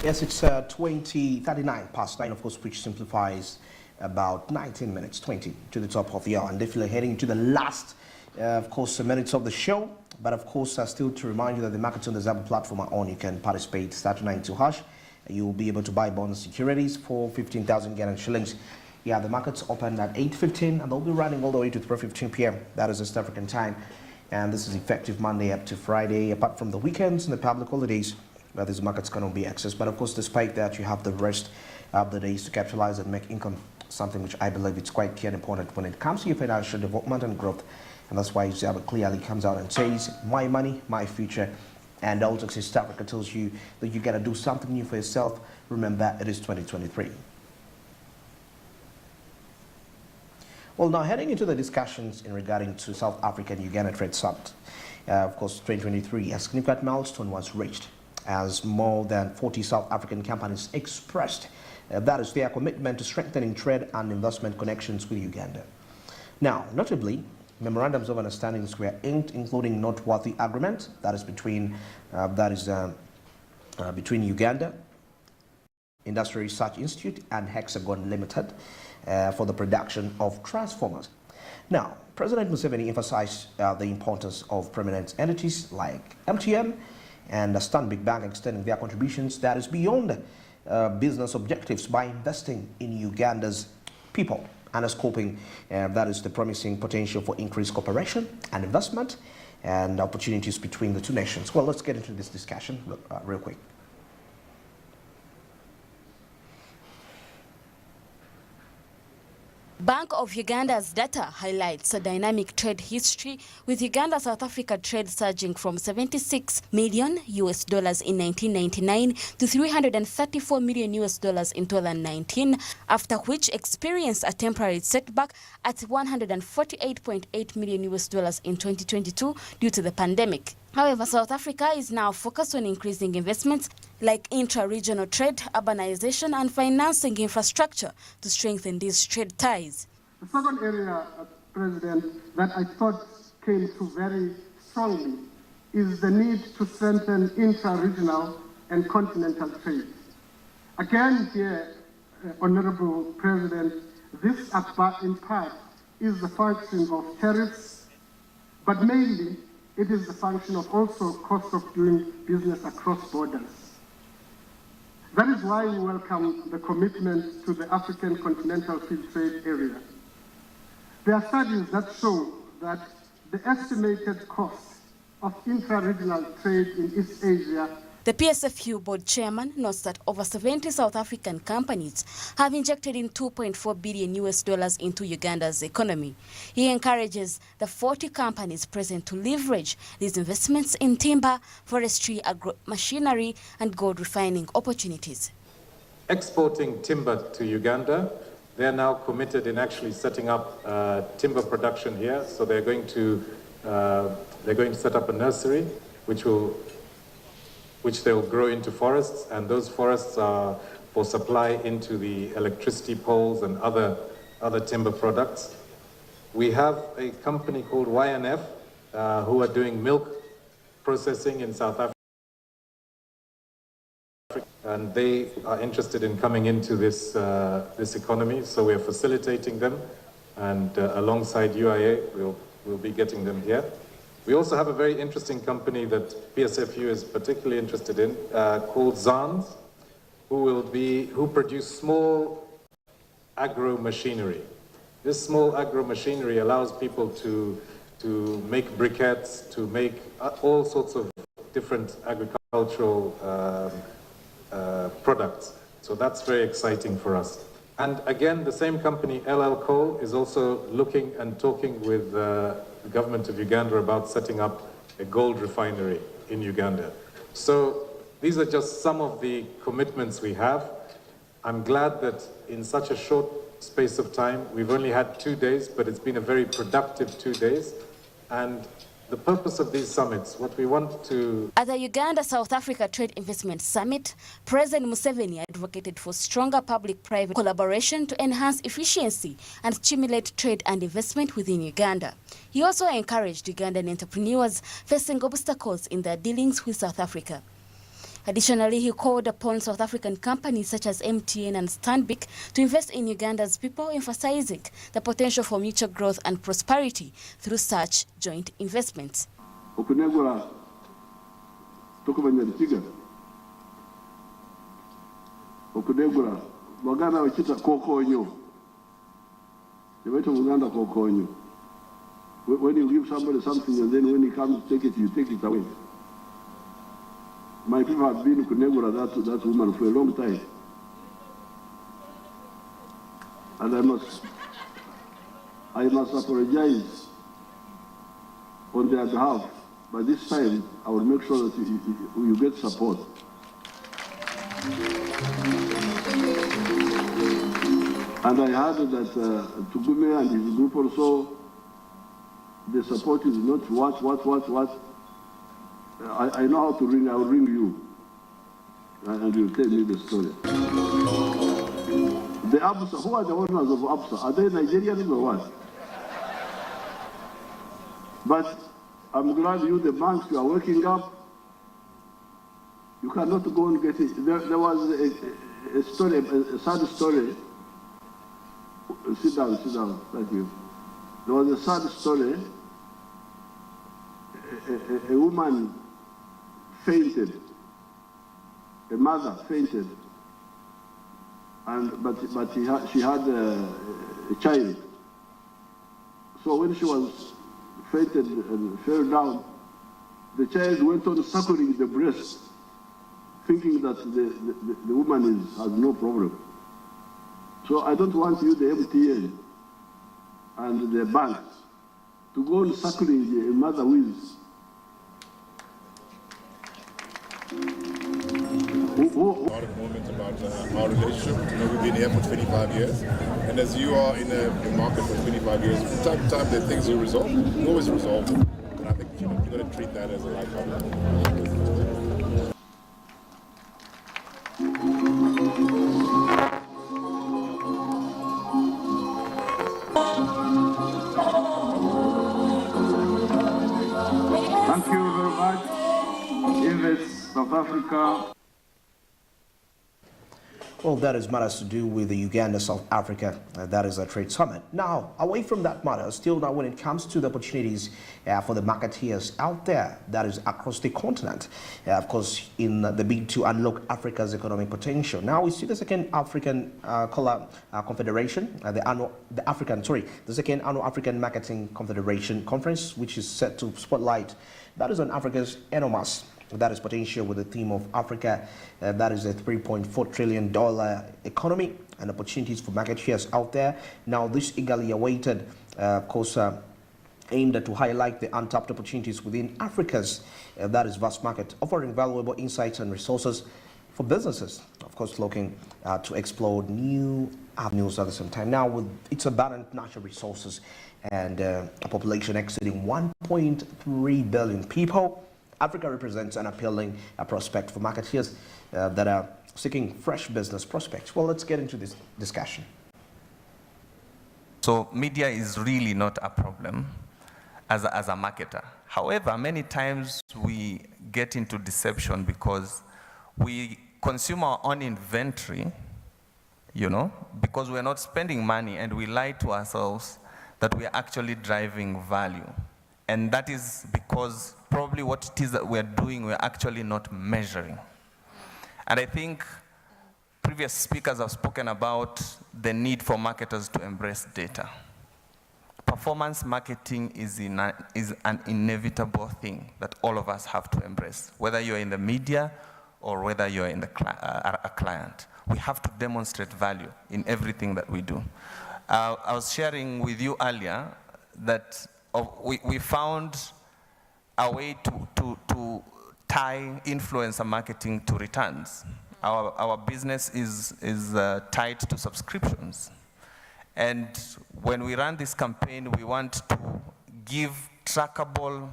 Yes, it's 39 past 9, of course, which simplifies about 19 minutes, 20 to the top of the hour. And definitely heading to the last, of course, minutes of the show. But of course, still to remind you that the markets on the Zaba platform are on. You can participate, start 92 hash. You will be able to buy bond securities for 15,000 Ghanaian shillings. Yeah, the markets open at 8:15 and they'll be running all the way to 3:15 p.m. That is East African time. And this is effective Monday up to Friday, apart from the weekends and the public holidays, where these markets cannot be accessed. But of course, despite that, you have the rest of the days to capitalize and make income, something which I believe is quite key and important when it comes to your financial development and growth. And that's why Zaba clearly comes out and says, my money, my future. And also East Africa tells you that you got to do something new for yourself. Remember, it is 2023. Well, now heading into the discussions in regarding to South Africa and Uganda Trade Summit. Of course, 2023, a significant milestone was reached as more than 40 South African companies expressed that is their commitment to strengthening trade and investment connections with Uganda. Now, notably, memorandums of understandings were inked, including noteworthy agreement that is between between Uganda Industrial Research Institute and Hexagon Limited for the production of transformers. Now, President Museveni emphasized the importance of prominent entities like MTN and Stanbic Bank extending their contributions that is beyond business objectives by investing in Uganda's people and scoping that is the promising potential for increased cooperation and investment and opportunities between the two nations. Well, let's get into this discussion real quick. Bank of Uganda's data highlights a dynamic trade history, with Uganda-South Africa trade surging from $76 million in 1999 to $334 million in 2019, after which experienced a temporary setback at $148.8 million in 2022 due to the pandemic. However, South Africa is now focused on increasing investments like intra-regional trade, urbanization, and financing infrastructure to strengthen these trade ties. The second area, President, that I thought came through very strongly is the need to strengthen intra-regional and continental trade. Again here, Honorable President, this in part is the function of tariffs, but mainly it is the function of also cost of doing business across borders. That is why we welcome the commitment to the African Continental Free Trade Area. There are studies that show that the estimated cost of intra-regional trade in East Asia. The PSFU board chairman notes that over 70 South African companies have injected in $2.4 billion into Uganda's economy. He encourages the 40 companies present to leverage these investments in timber, forestry, agro-machinery, and gold refining opportunities. Exporting timber to Uganda, they're now committed in actually setting up timber production here. So they're going to set up a nursery, which they'll grow into forests, and those forests are for supply into the electricity poles and other timber products. We have a company called YNF who are doing milk processing in South Africa, and they are interested in coming into this economy, so we're facilitating them, and alongside UIA, we'll be getting them here. We also have a very interesting company that PSFU is particularly interested in, called Zans, who produce small agro-machinery. This small agro-machinery allows people to make briquettes, to make all sorts of different agricultural products. So that's very exciting for us. And again, the same company, LL Coal, is also looking and talking with the government of Uganda about setting up a gold refinery in Uganda. So these are just some of the commitments we have. I'm glad that in such a short space of time, we've only had 2 days, but it's been a very productive 2 days. And the purpose of these summits, what we want to... At the Uganda-South Africa Trade Investment Summit, President Museveni advocated for stronger public-private collaboration to enhance efficiency and stimulate trade and investment within Uganda. He also encouraged Ugandan entrepreneurs facing obstacles in their dealings with South Africa. Additionally, he called upon South African companies such as MTN and Stanbic to invest in Uganda's people, emphasizing the potential for mutual growth and prosperity through such joint investments. Okunegura tokubanyarukiga okunegura bagana bakita kokonyo debaito Uganda kokonyo. When you give somebody something and then when he comes to take it, you take it away. My people have been Kunegura, that woman, for a long time. And I must apologize on their behalf. But this time, I will make sure that you get support. And I heard that Tugume and his group also, the support is not what. I know how to ring. I will ring you, and you'll tell me the story. The Absa, who are the owners of Absa? Are they Nigerians or what? But I'm glad you, the banks, you are working up. You cannot go and get it. There was a story, a sad story. Sit down, thank you. There was a sad story. A woman fainted. A mother fainted. But she had a child. So when she was fainted and fell down, the child went on suckling the breast, thinking that the woman has no problem. So I don't want you, the MTN and the banks, to go on suckling a mother who is A lot of moments about our relationship. We've been here for 25 years, and as you are in the market for 25 years, from time to time, there are things you resolve. You always resolve them, and I think you've got to treat that as a lifeline. Thank you very much. Invest South Africa. Well, that is matters to do with the Uganda-South Africa, that is a trade summit. Now, away from that matter, still now when it comes to the opportunities for the marketeers out there, that is across the continent, of course, in the bid to unlock Africa's economic potential. Now, we see the second African Confederation, the second annual African Marketing Confederation Conference, which is set to spotlight, that is on Africa's enormous, that is potential with the theme of Africa, that is a $3.4 trillion economy and opportunities for marketeers out there. Now, this eagerly awaited, of course, aimed to highlight the untapped opportunities within Africa's, that is vast market, offering valuable insights and resources for businesses, of course, looking to explore new avenues at the same time. Now, with its abundant natural resources and a population exceeding 1.3 billion people, Africa represents an appealing prospect for marketeers that are seeking fresh business prospects. Well, let's get into this discussion. So media is really not a problem as a marketer. However, many times we get into deception because we consume our own inventory, because we're not spending money, and we lie to ourselves that we are actually driving value. And that is because probably what it is that we're doing, we're actually not measuring. And I think previous speakers have spoken about the need for marketers to embrace data. Performance marketing is an inevitable thing that all of us have to embrace, whether you're in the media or whether you're in a client. We have to demonstrate value in everything that we do. I was sharing with you earlier that we found a way to tie influencer marketing to returns. Our business is tied to subscriptions. And when we run this campaign, we want to give trackable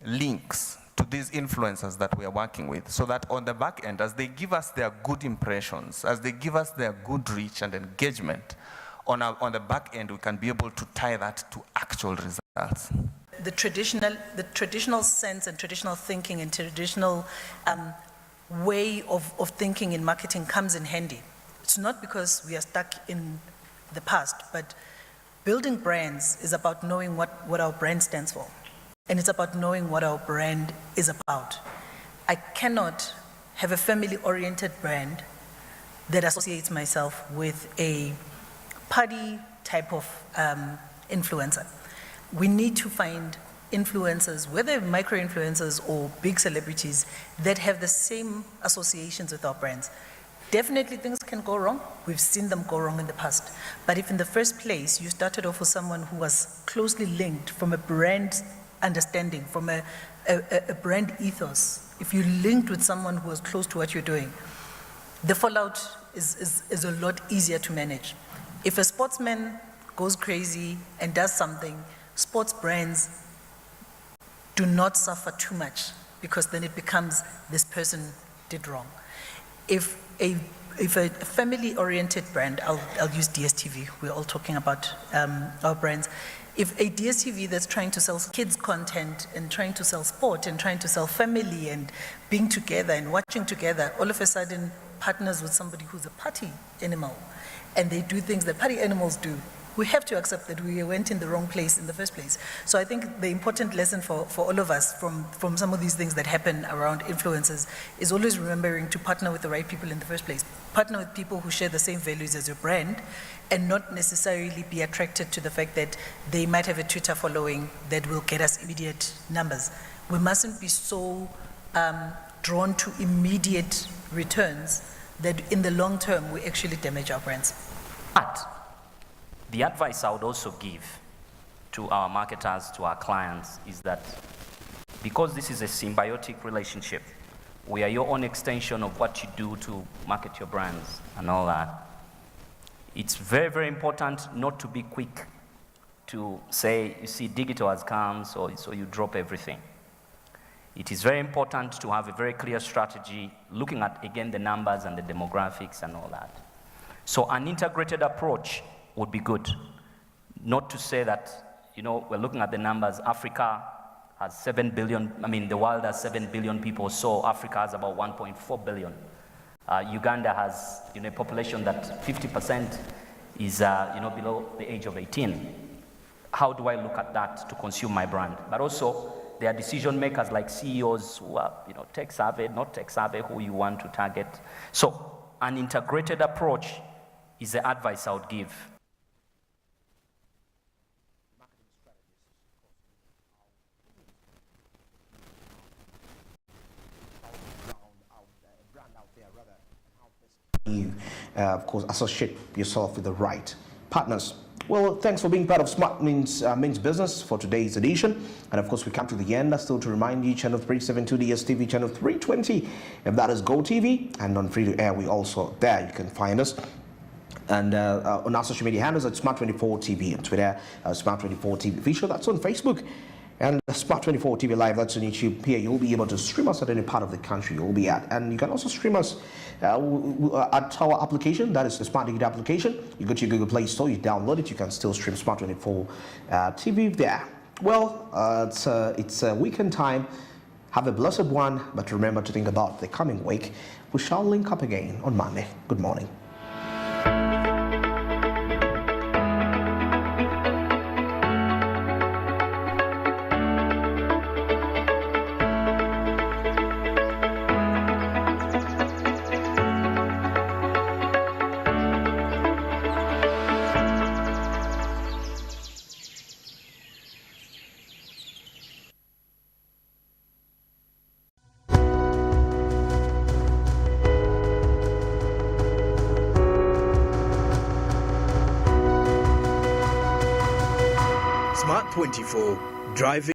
links to these influencers that we are working with, so that on the back end, as they give us their good impressions, as they give us their good reach and engagement, on the back end, we can be able to tie that to actual results. The traditional sense and traditional thinking and traditional way of thinking in marketing comes in handy. It's not because we are stuck in the past, but building brands is about knowing what our brand stands for. And it's about knowing what our brand is about. I cannot have a family-oriented brand that associates myself with a party type of influencer. We need to find influencers, whether micro-influencers or big celebrities, that have the same associations with our brands. Definitely things can go wrong. We've seen them go wrong in the past. But if in the first place you started off with someone who was closely linked from a brand understanding, from a brand ethos, if you linked with someone who was close to what you're doing, the fallout is a lot easier to manage. If a sportsman goes crazy and does something, sports brands do not suffer too much, because then it becomes this person did wrong. If a family-oriented brand, I'll use DSTV, we're all talking about our brands. If a DSTV that's trying to sell kids content and trying to sell sport and trying to sell family and being together and watching together, all of a sudden partners with somebody who's a party animal, and they do things that party animals do, we have to accept that we went in the wrong place in the first place. So I think the important lesson for all of us from some of these things that happen around influencers is always remembering to partner with the right people in the first place. Partner with people who share the same values as your brand, and not necessarily be attracted to the fact that they might have a Twitter following that will get us immediate numbers. We mustn't be so drawn to immediate returns that in the long term we actually damage our brands. But the advice I would also give to our marketers, to our clients, is that because this is a symbiotic relationship, we are your own extension of what you do to market your brands and all that. It's very, very important not to be quick to say, you see, digital has come, so you drop everything. It is very important to have a very clear strategy, looking at, again, the numbers and the demographics and all that. So an integrated approach would be good. Not to say that, we're looking at the numbers. Africa has 7 billion, the world has 7 billion people, so Africa has about 1.4 billion. Uganda has a population that 50% is below the age of 18. How do I look at that to consume my brand? But also, there are decision makers like CEOs who are tech savvy, not tech savvy, who you want to target. So an integrated approach is the advice I would give. You, of course, associate yourself with the right partners. Well, thanks for being part of Smart Means Business for today's edition. And of course, we come to the end. Still to remind you, channel 372 DSTV, channel 320, if that is GOTV, and on free to air, we also there. You can find us. And on our social media handles at Smart24TV on Twitter, Smart24TV Official, that's on Facebook. And Smart24 TV Live, that's on YouTube. Here, you'll be able to stream us at any part of the country you'll be at. And you can also stream us at our application, that is the Smart Digital application. You go to your Google Play Store, you download it, you can still stream Smart24 TV there. Well, it's a weekend time. Have a blessed one, but remember to think about the coming week. We shall link up again on Monday. Good morning. Smart 24, driving